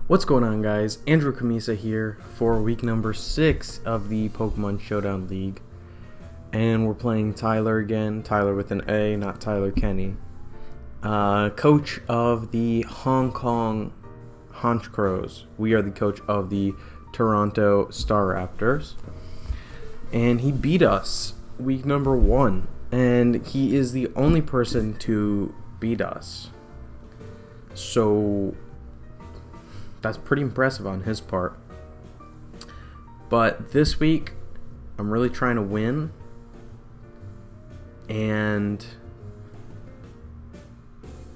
What's going on, guys? Andrew Kamisa here for week number 6 of the Pokemon Showdown League. And we're playing Tyler again. Tyler with an A, not Tyler Kenny. Coach of the Hong Kong Honchkrows. We are the coach of the Toronto Staraptors. And he beat us week number 1. And he is the only person to beat us. So that's pretty impressive on his part. But this week, I'm really trying to win. And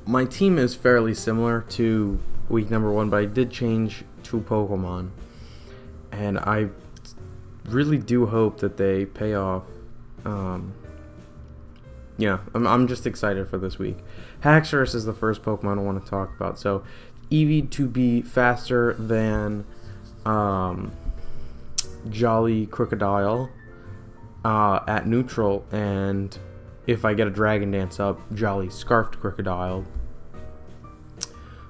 my team is fairly similar to week number 1, but I did change 2 Pokemon. And I really do hope that they pay off. I'm just excited for this week. Haxorus is the first Pokemon I want to talk about. So, Eevee to be faster than Jolly Crocodile at neutral, and if I get a Dragon Dance up, Jolly Scarfed Crocodile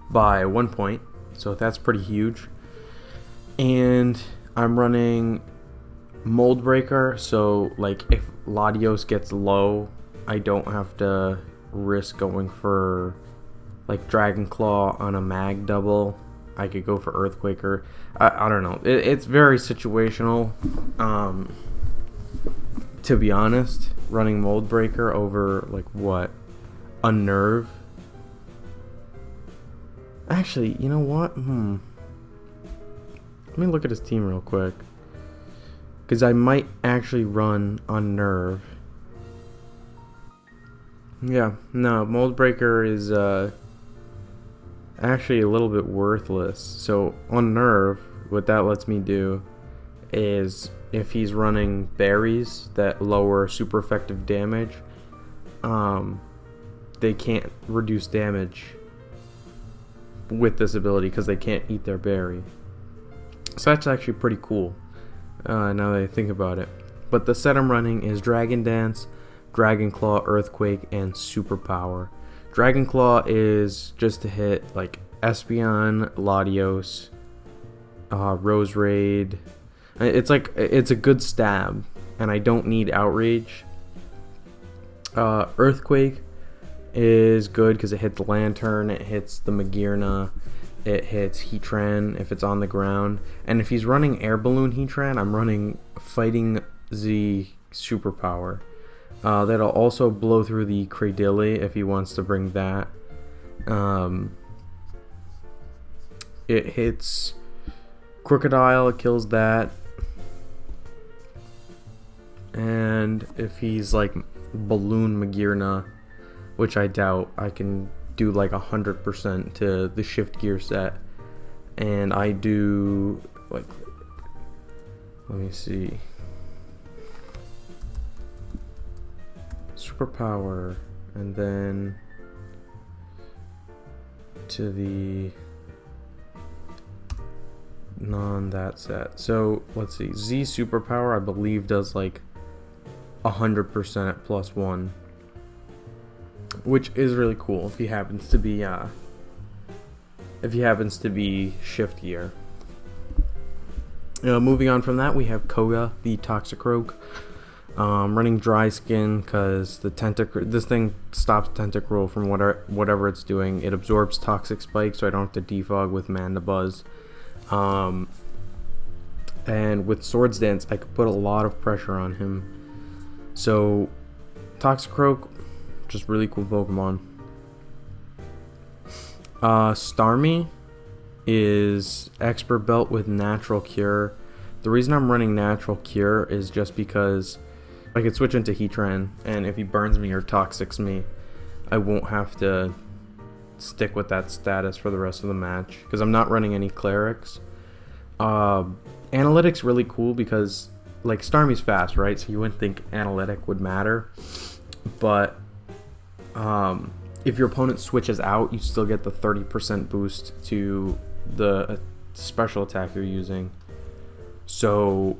by 1 point. So that's pretty huge. And I'm running Mold Breaker, so like if Latios gets low, I don't have to risk going for like Dragon Claw on a Mag double. I could go for Earthquaker. I don't know. It's very situational. To be honest, running Mold Breaker over like what? Unnerve. Actually, you know what? Let me look at his team real quick. Because I might actually run Unnerve. Yeah, no, Mold Breaker is actually a little bit worthless. So on Nerve, what that lets me do is if he's running berries that lower super effective damage, they can't reduce damage with this ability because they can't eat their berry. So that's actually pretty cool now that I think about it. But the set I'm running is Dragon Dance, Dragon Claw, Earthquake, and Superpower. Dragon Claw is just to hit like Espeon, Latios, Roserade. It's a good stab, and I don't need Outrage. Earthquake is good because it hits Lantern, it hits the Magearna, it hits Heatran if it's on the ground. And if he's running Air Balloon Heatran, I'm running Fighting Z Superpower. That'll also blow through the Cradily if he wants to bring that. It hits Crocodile, it kills that. And if he's like Balloon Magearna, which I doubt, I can do like 100% to the Shift Gear set. And I do like, let me see. Superpower, and then to the that set. So let's see, Z Superpower I believe does like 100% at +1, which is really cool if he happens to be Shift Gear. Moving on from that, we have Koga the Toxicroak. Running Dry Skin because this thing stops Tentacruel from whatever it's doing. It absorbs Toxic Spike, so I don't have to defog with Mandibuzz. And with Swords Dance, I could put a lot of pressure on him. So Toxicroak, just really cool Pokemon. Starmie is Expert Belt with Natural Cure. The reason I'm running Natural Cure is just because I could switch into Heatran, and if he burns me or Toxics me, I won't have to stick with that status for the rest of the match, because I'm not running any Clerics. Analytics really cool because, like, Starmie's fast, right? So you wouldn't think Analytic would matter, but if your opponent switches out, you still get the 30% boost to the special attack you're using. So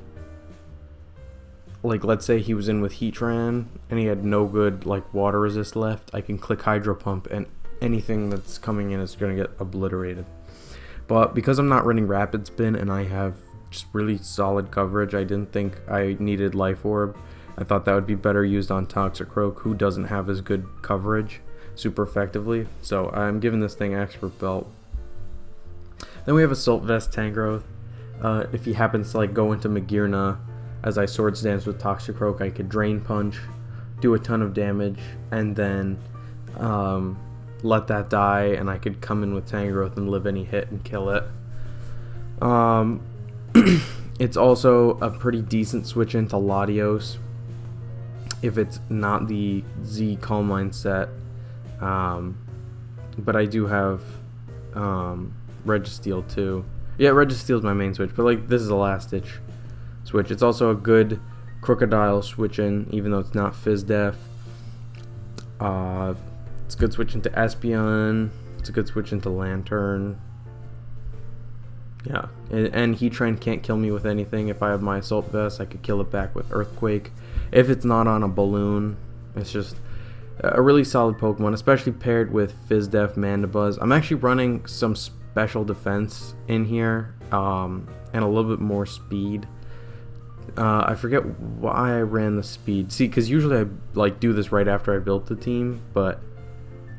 like, let's say he was in with Heatran and he had no good like water resist left, I can click Hydro Pump and anything that's coming in is going to get obliterated. But because I'm not running Rapid Spin and I have just really solid coverage, I didn't think I needed Life Orb. I thought that would be better used on Toxicroak, who doesn't have as good coverage super effectively. So I'm giving this thing Expert Belt. Then we have Assault Vest Tangrowth. If he happens to like go into Magearna as I Swords Dance with Toxicroak, I could Drain Punch, do a ton of damage, and then let that die, and I could come in with Tangrowth and live any hit and kill it. It's also a pretty decent switch into Latios if it's not the Z Calm Mind set. But I do have Registeel too. Yeah, Registeel is my main switch, but like this is a last ditch switch. It's also a good Crocodile switch in, even though it's not Fizz Def. It's a good switch into Espeon. It's a good switch into Lantern. Yeah, and Heatran can't kill me with anything. If I have my Assault Vest, I could kill it back with Earthquake. If it's not on a balloon, it's just a really solid Pokemon, especially paired with Fizz Def, Mandibuzz. I'm actually running some special defense in here, and a little bit more speed. I forget why I ran the speed. See, because usually I like do this right after I built the team, but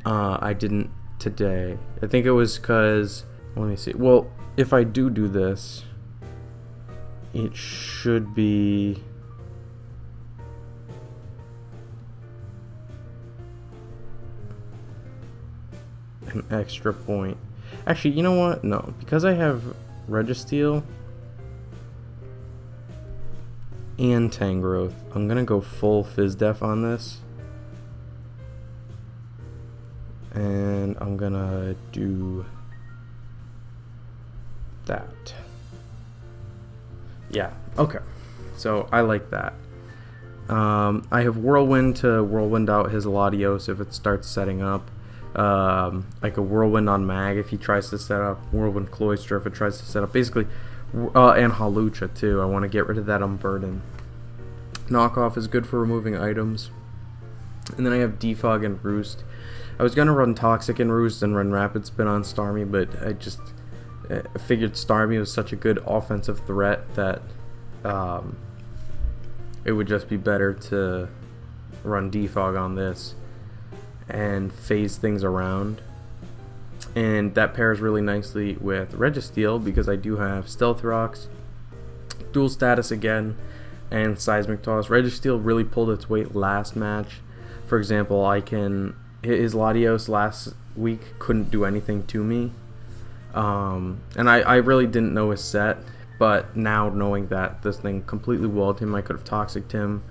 I didn't today. I think it was because, let me see. Well, if I do this, it should be an extra point. Actually, you know what? No, because I have Registeel and Tangrowth, I'm gonna go full Fizz Def on this, and I'm gonna do that. Yeah, okay, so I like that. I have Whirlwind to Whirlwind out his Latios if it starts setting up. Like a Whirlwind on Mag if he tries to set up, Whirlwind Cloyster if it tries to set up, basically, and Hawlucha too. I want to get rid of that Unburden. Knockoff is good for removing items. And then I have Defog and Roost. I was gonna run Toxic and Roost and run Rapid Spin on Starmie, but I just figured Starmie was such a good offensive threat that it would just be better to run Defog on this and phase things around. And that pairs really nicely with Registeel because I do have Stealth Rocks, Dual Status again, and Seismic Toss. Registeel really pulled its weight last match. For example, his Latios last week couldn't do anything to me. And I really didn't know his set, but now knowing that this thing completely walled him, I could have Toxic'd him,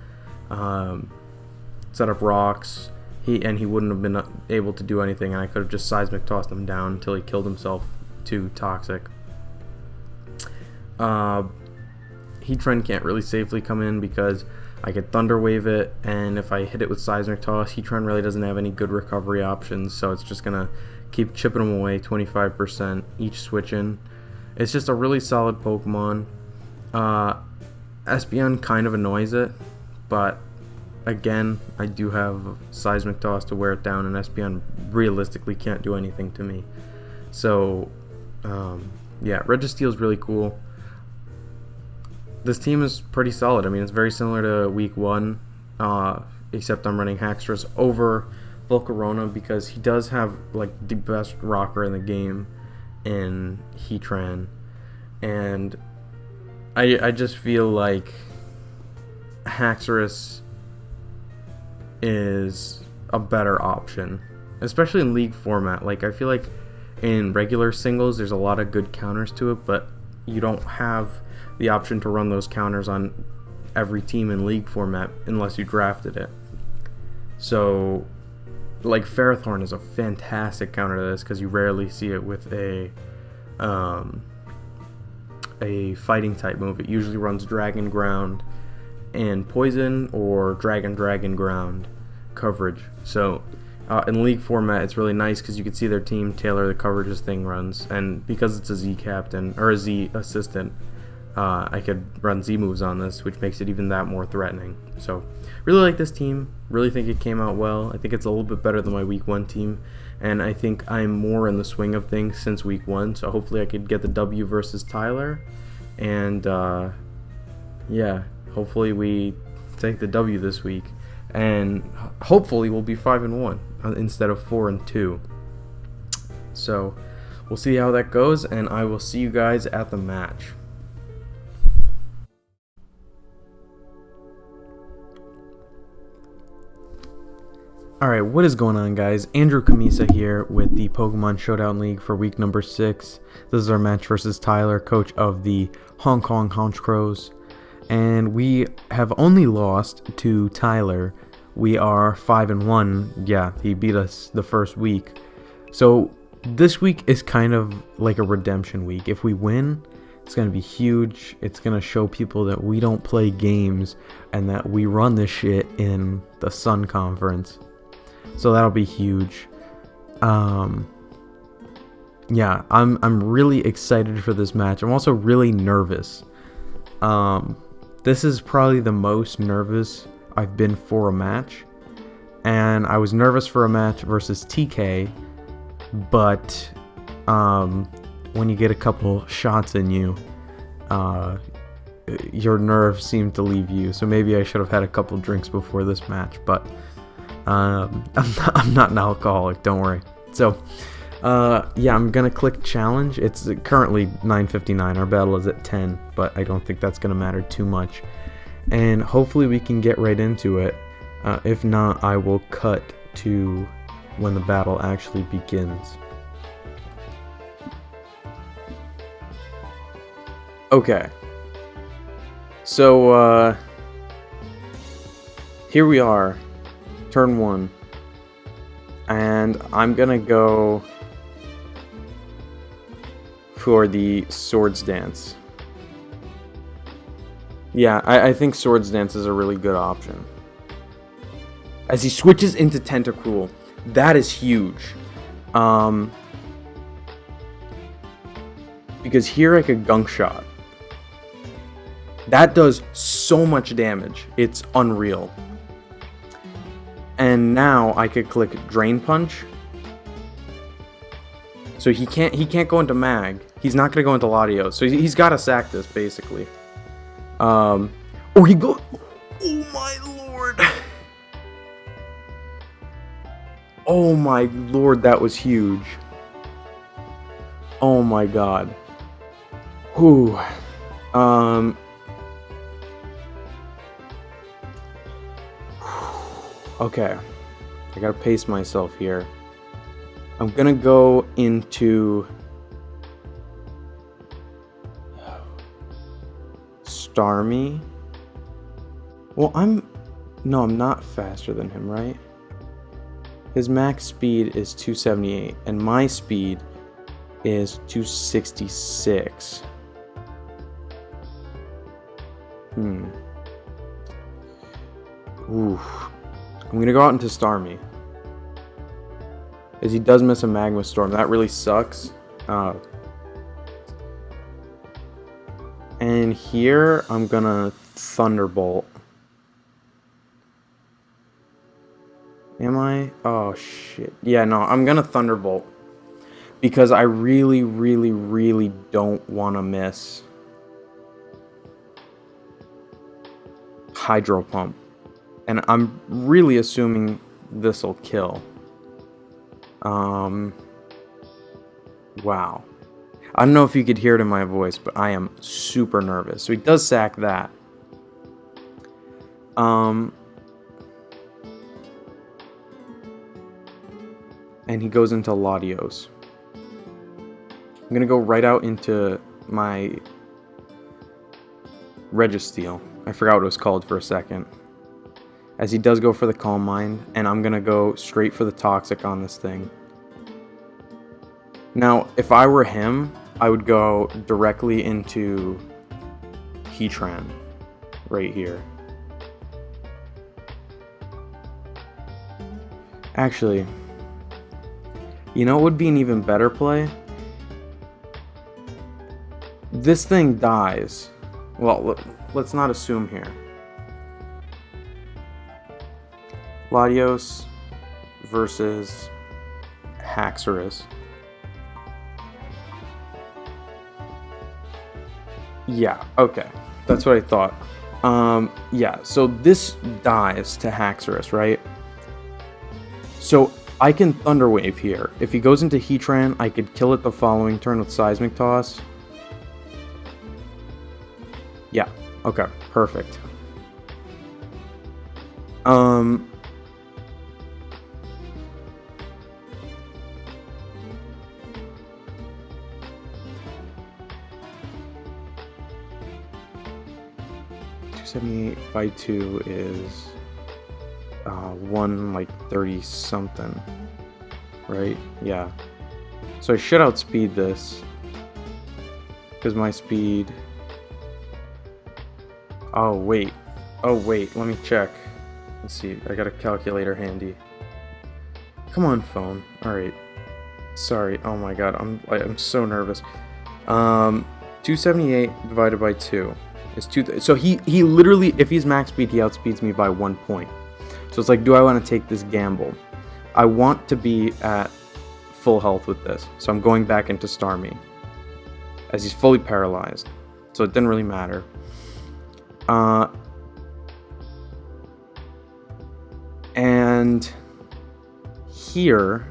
set up rocks, he wouldn't have been able to do anything, and I could have just Seismic tossed him down until he killed himself to Toxic. Heatran can't really safely come in because I could Thunder Wave it, and if I hit it with Seismic Toss, Heatran really doesn't have any good recovery options, so it's just gonna keep chipping him away 25% each switch in. It's just a really solid Pokemon. Espeon kind of annoys it, but again, I do have Seismic Toss to wear it down, and Espeon realistically can't do anything to me. So, yeah, Registeel is really cool. This team is pretty solid. I mean, it's very similar to week 1, except I'm running Haxorus over Volcarona because he does have like the best rocker in the game in Heatran, and I just feel like Haxorus is a better option, especially in league format. Like, I feel like in regular singles there's a lot of good counters to it, but you don't have the option to run those counters on every team in league format unless you drafted it. So like Ferrothorn is a fantastic counter to this because you rarely see it with a fighting type move. It usually runs Dragon Ground and Poison or Dragon Ground coverage. So in league format it's really nice because you can see their team tailor the coverage this thing runs, and because it's a Z captain or a Z assistant, I could run Z moves on this, which makes it even that more threatening. So, really like this team. Really think it came out well. I think it's a little bit better than my week 1 team, and I think I'm more in the swing of things since week 1. So hopefully I could get the W versus Tyler, and yeah, hopefully we take the W this week, and hopefully we'll be 5-1 instead of 4-2. So we'll see how that goes, and I will see you guys at the match. Alright, what is going on, guys? Andrew Kamisa here with the Pokemon Showdown League for week number 6. This is our match versus Tyler, coach of the Hong Kong Honchkrows. And we have only lost to Tyler. We are 5-1. Yeah, he beat us the first week. So this week is kind of like a redemption week. If we win, it's going to be huge. It's going to show people that we don't play games and that we run this shit in the Sun Conference. So that'll be huge. Yeah, I'm really excited for this match. I'm also really nervous. This is probably the most nervous I've been for a match. And I was nervous for a match versus TK, but when you get a couple shots in you, your nerves seem to leave you. So maybe I should have had a couple drinks before this match, but I'm not an alcoholic, don't worry. So yeah, I'm gonna click challenge. It's currently 9:59. Our battle is at 10, but I don't think that's gonna matter too much, and hopefully we can get right into it. If not, I will cut to when the battle actually begins. Okay, so here we are, turn 1, and I'm gonna go for the Swords Dance. Yeah, I think Swords Dance is a really good option. As he switches into Tentacruel, that is huge. Because here I could Gunk Shot. That does so much damage, it's unreal. And now I could click Drain Punch. So he can't go into Mag. He's not gonna go into Latios. So he's gotta sack this basically. Oh, he go. Oh my lord. Oh my lord, that was huge. Oh my god. Whew. Okay, I gotta pace myself here. I'm gonna go into Starmie. Well, I'm not faster than him, right? His max speed is 278, and my speed is 266. Ooh. I'm gonna go out into Starmie, as he does miss a Magma Storm. That really sucks. And here I'm gonna Thunderbolt. Am I? Oh shit. Yeah, no, I'm gonna Thunderbolt because I really, really, really don't want to miss Hydro Pump. And I'm really assuming this'll kill. Wow. I don't know if you could hear it in my voice, but I am super nervous. So he does sack that. And he goes into Latios. I'm gonna go right out into my Registeel. I forgot what it was called for a second. As he does go for the Calm Mind, and I'm gonna go straight for the Toxic on this thing. Now, if I were him, I would go directly into Heatran, right here. Actually, you know what would be an even better play? This thing dies, Well, let's not assume here. Latios versus Haxorus. Yeah, okay. That's what I thought. Yeah, so this dies to Haxorus, right? So I can Thunder Wave here. If he goes into Heatran, I could kill it the following turn with Seismic Toss. Yeah, okay, perfect. by 2 is 1 like 30 something, right? Yeah. So I should outspeed this because my speed. Oh wait, let me check. Let's see. I got a calculator handy. Come on, phone. All right. Sorry. Oh my god, I'm so nervous. 278 divided by 2 is 2. So he literally, if he's max speed, he outspeeds me by 1 point. So it's like, do I want to take this gamble? I want to be at full health with this, so I'm going back into Starmie, as he's fully paralyzed. So it didn't really matter. And here,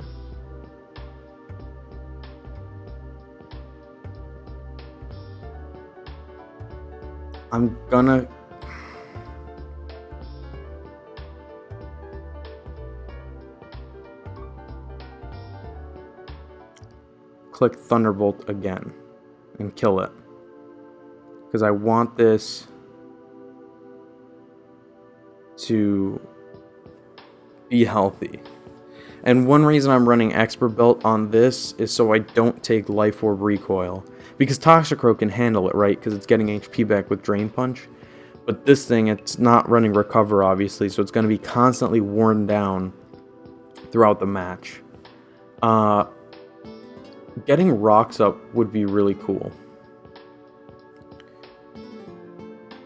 I'm gonna click Thunderbolt again and kill it, because I want this to be healthy. And one reason I'm running Expert Belt on this is so I don't take Life Orb Recoil, because Toxicroak can handle it, right? Because it's getting HP back with Drain Punch. But this thing, it's not running Recover, obviously, so it's going to be constantly worn down throughout the match. Getting Rocks Up would be really cool.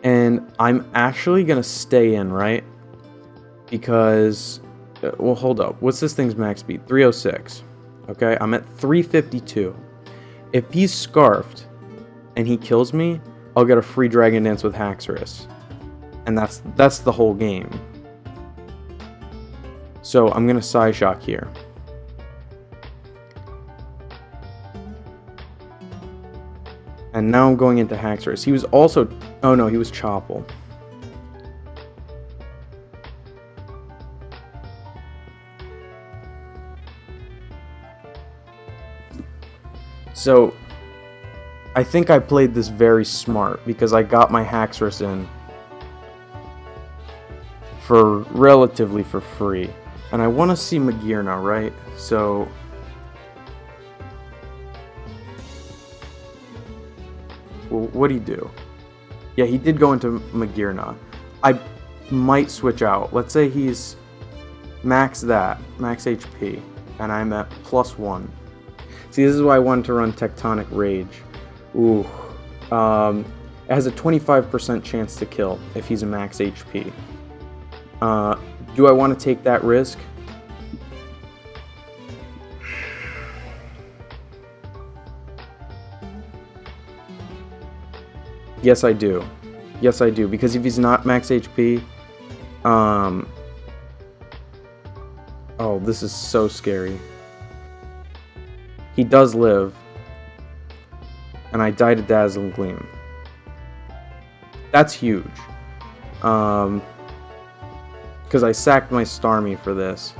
And I'm actually going to stay in, right? Because, well, hold up. What's this thing's max speed? 306. Okay, I'm at 352. If he's Scarfed and he kills me, I'll get a free Dragon Dance with Haxorus. And that's the whole game. So I'm going to Psyshock here. And now I'm going into Haxorus. He was also... Oh no, he was Chople. So, I think I played this very smart, because I got my Haxorus in for relatively for free. And I want to see Magearna, right? So... Well, what'd he do? Yeah, he did go into Magearna. I might switch out. Let's say he's max HP, and I'm at +1. See, this is why I wanted to run Tectonic Rage. Ooh. It has a 25% chance to kill if he's a max HP. Do I want to take that risk? Yes, I do. Yes, I do. Because if he's not max HP... Oh, this is so scary. He does live. And I die to Dazzling Gleam. That's huge. Because I sacked my Starmie for this.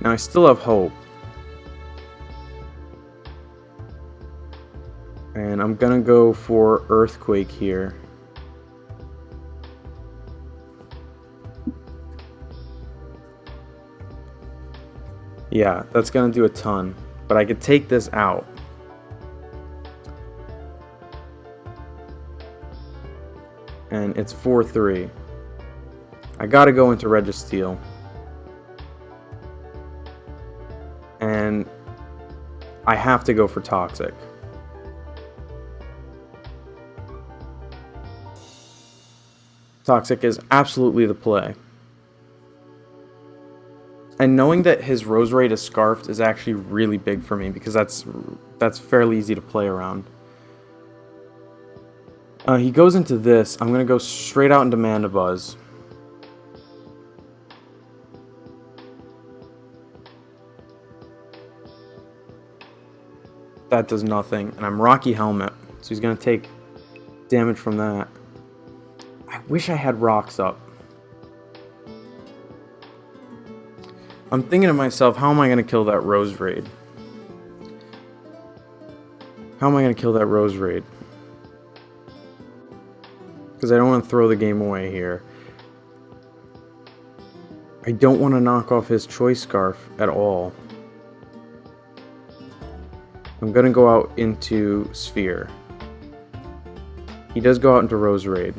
Now I still have hope. And I'm gonna go for Earthquake here. Yeah, that's gonna do a ton. But I could take this out. And it's 4-3. I gotta go into Registeel. I have to go for Toxic. Toxic is absolutely the play. And knowing that his Roserade is Scarfed is actually really big for me, because that's fairly easy to play around. He goes into this. I'm going to go straight out into Mandibuzz. That does nothing. And I'm Rocky Helmet, so he's going to take damage from that. I wish I had Rocks up. I'm thinking to myself, how am I going to kill that Roserade? How am I going to kill that Roserade? Because I don't want to throw the game away here. I don't want to knock off his Choice Scarf at all. I'm going to go out into Sphere. He does go out into Roserade.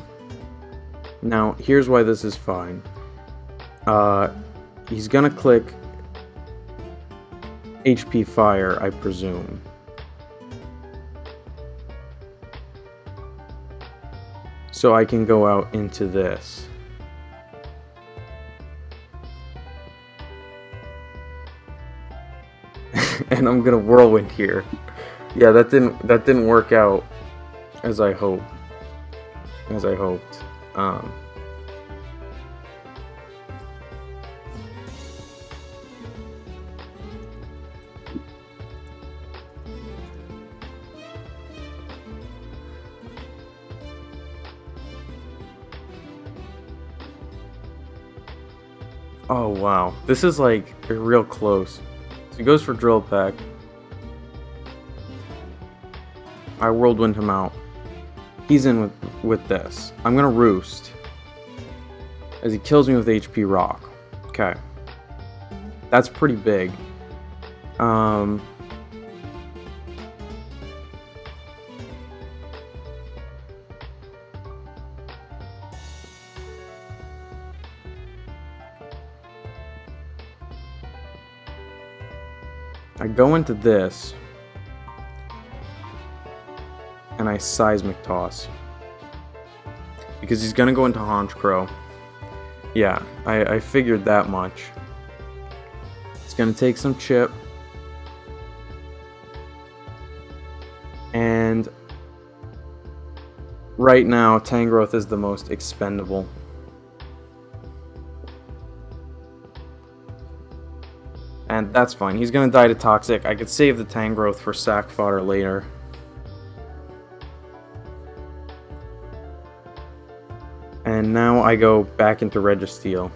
Now, here's why this is fine. He's going to click HP Fire, I presume. So I can go out into this. And I'm gonna Whirlwind here. Yeah, that didn't work out as I hoped. Oh wow, this is like real close. So he goes for Drill Peck. I Whirlwind him out. He's in with this. I'm gonna Roost as he kills me with HP Rock. Okay, that's pretty big. I go into this, and I Seismic Toss. Because he's gonna go into Honchkrow. Yeah, I figured that much. It's gonna take some chip. And right now, Tangrowth is the most expendable. And that's fine. He's going to die to Toxic. I could save the Tangrowth for sack fodder later. And now I go back into Registeel.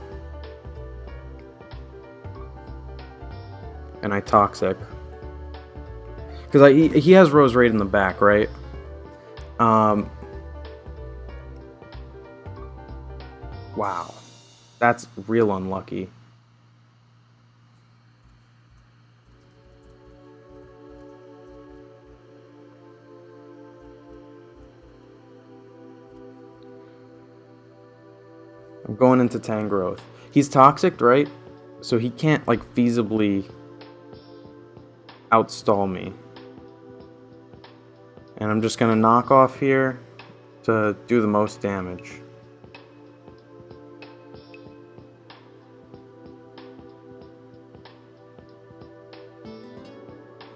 And I Toxic. Because he has Roserade in the back, right? Wow. That's real unlucky. I'm going into Tangrowth. He's Toxic, right? So he can't, like, feasibly outstall me. And I'm just gonna knock off here to do the most damage.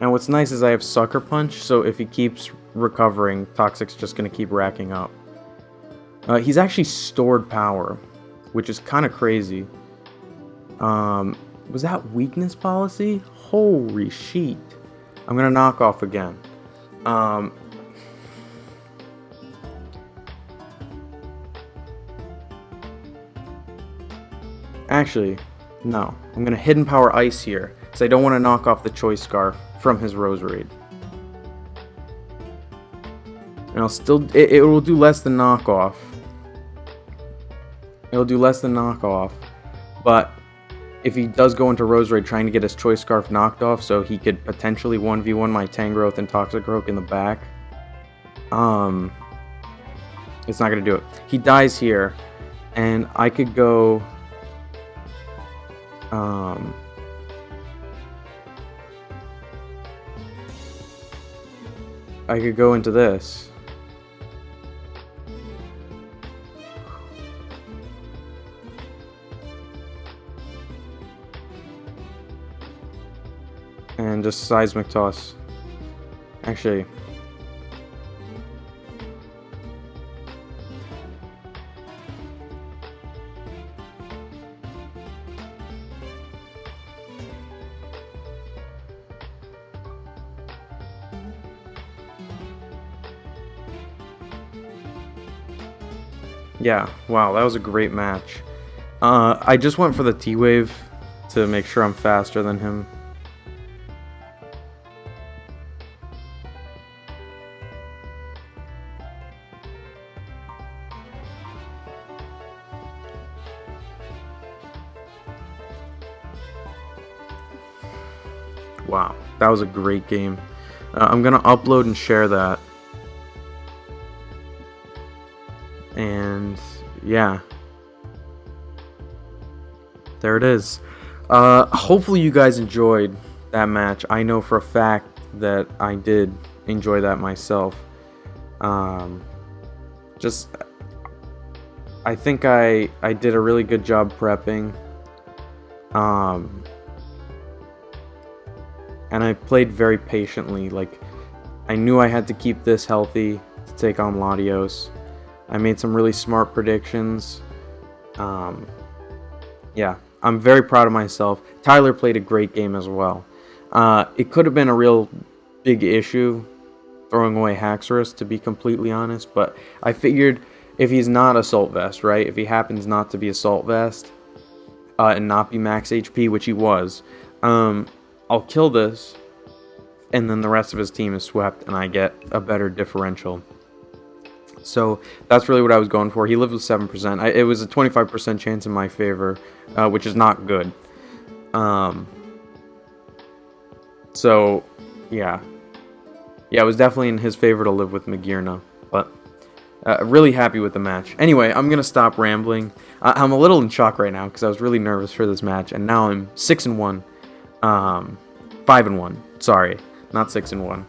And what's nice is I have Sucker Punch, so if he keeps recovering, Toxic's just gonna keep racking up. He's actually stored power, which is kind of crazy. Was that weakness policy? Holy sheet. I'm gonna knock off again. Actually, no. I'm gonna Hidden Power Ice here, because I don't want to knock off the Choice Scarf from his Roserade. And I'll still... It will do less than knockoff. It'll do less than knockoff, but if he does go into Roserade trying to get his Choice Scarf knocked off so he could potentially 1v1 my Tangrowth and Toxicroak in the back, it's not going to do it. He dies here, and I could go... I could go into this. And just seismic toss. Actually, yeah, wow, that was a great match. I just went for the T-Wave to make sure I'm faster than him. Wow, that was a great game. I'm gonna upload and share that. And yeah, there it is. Hopefully you guys enjoyed that match. I know for a fact that I did enjoy that myself. Just I think I did a really good job prepping. And I played very patiently. Like, I knew I had to keep this healthy to take on Latios. I made some really smart predictions. Yeah, I'm very proud of myself. Tyler played a great game as well. It could have been a real big issue throwing away Haxorus, to be completely honest, but I figured if he's not Assault Vest, right? If he happens not to be Assault Vest and not be max HP, which he was, I'll kill this, and then the rest of his team is swept, and I get a better differential. So that's really what I was going for. He lived with 7%. It was a 25% chance in my favor, which is not good. So, yeah. Yeah, it was definitely in his favor to live with Magearna, but really happy with the match. Anyway, I'm going to stop rambling. I'm a little in shock right now because I was really nervous for this match, and now I'm 6-1. 5-1. Sorry, not 6-1.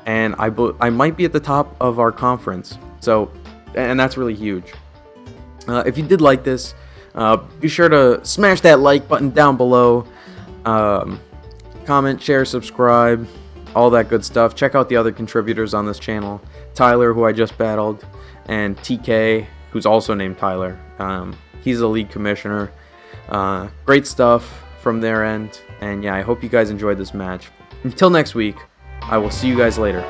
And I might be at the top of our conference. So, and that's really huge. If you did like this, be sure to smash that like button down below. Comment, share, subscribe, all that good stuff. Check out the other contributors on this channel. Tyler, who I just battled, and TK, who's also named Tyler. He's a league commissioner. Great stuff from their end. And yeah, I hope you guys enjoyed this match. Until next week, I will see you guys later.